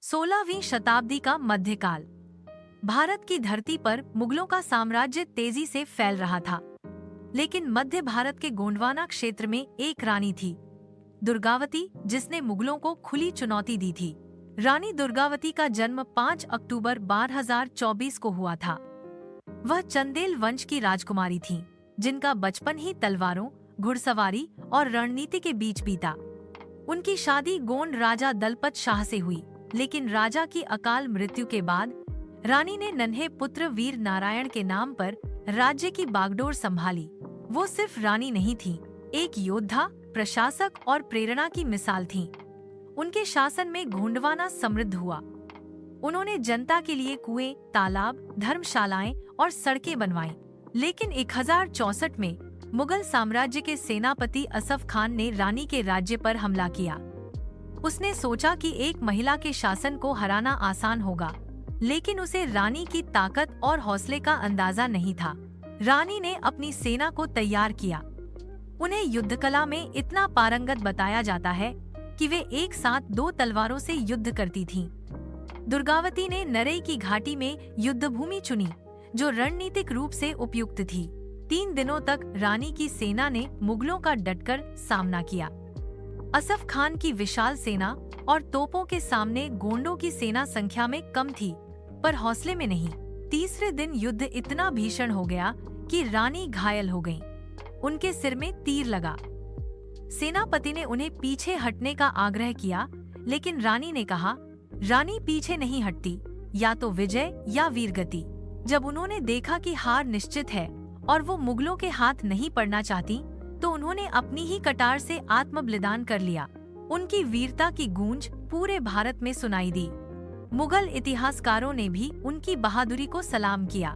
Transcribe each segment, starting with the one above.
16वीं शताब्दी का मध्यकाल। भारत की धरती पर मुगलों का साम्राज्य तेजी से फैल रहा था, लेकिन मध्य भारत के गोंडवाना क्षेत्र में एक रानी थी, दुर्गावती, जिसने मुगलों को खुली चुनौती दी थी। रानी दुर्गावती का जन्म 5 अक्टूबर 1224 को हुआ था। वह चंदेल वंश की राजकुमारी थीं, जिनका बचपन ही तलवारों, घुड़सवारी और रणनीति के बीच बीता। उनकी शादी गोंड राजा दलपत शाह से हुई, लेकिन राजा की अकाल मृत्यु के बाद रानी ने नन्हे पुत्र वीर नारायण के नाम पर राज्य की बागडोर संभाली। वो सिर्फ रानी नहीं थी, एक योद्धा, प्रशासक और प्रेरणा की मिसाल थीं। उनके शासन में गोंडवाना समृद्ध हुआ। उन्होंने जनता के लिए कुएं, तालाब, धर्मशालाएं और सड़कें बनवाईं। लेकिन 1064 में मुगल साम्राज्य के सेनापति असफ खान ने रानी के राज्य पर हमला किया। उसने सोचा कि एक महिला के शासन को हराना आसान होगा, लेकिन उसे रानी की ताकत और हौसले का अंदाजा नहीं था। रानी ने अपनी सेना को तैयार किया। उन्हें युद्धकला में इतना पारंगत बताया जाता है कि वे एक साथ 2 तलवारों से युद्ध करती थीं। दुर्गावती ने नरई की घाटी में युद्धभूमि चुनी, जो रणनीतिक रूप से उपयुक्त थी। 3 दिनों तक रानी की सेना ने मुगलों का डटकर सामना किया। असफ खान की विशाल सेना और तोपों के सामने गोंडों की सेना संख्या में कम थी, पर हौसले में नहीं। तीसरे दिन युद्ध इतना भीषण हो गया कि रानी घायल हो गईं। उनके सिर में तीर लगा। सेनापति ने उन्हें पीछे हटने का आग्रह किया, लेकिन रानी ने कहा, रानी पीछे नहीं हटती, या तो विजय या वीरगति। जब उन्होंने देखा कि हार निश्चित है और वो मुगलों के हाथ नहीं पड़ना चाहती, तो उन्होंने अपनी ही कटार से आत्मबलिदान कर लिया। उनकी वीरता की गूंज पूरे भारत में सुनाई दी। मुगल इतिहासकारों ने भी उनकी बहादुरी को सलाम किया।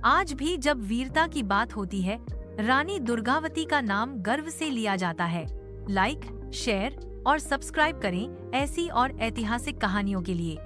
आज भी जब वीरता की बात होती है, रानी दुर्गावती का नाम गर्व से लिया जाता है। लाइक, शेयर और सब्सक्राइब करें ऐसी और ऐतिहासिक कहानियों के लिए।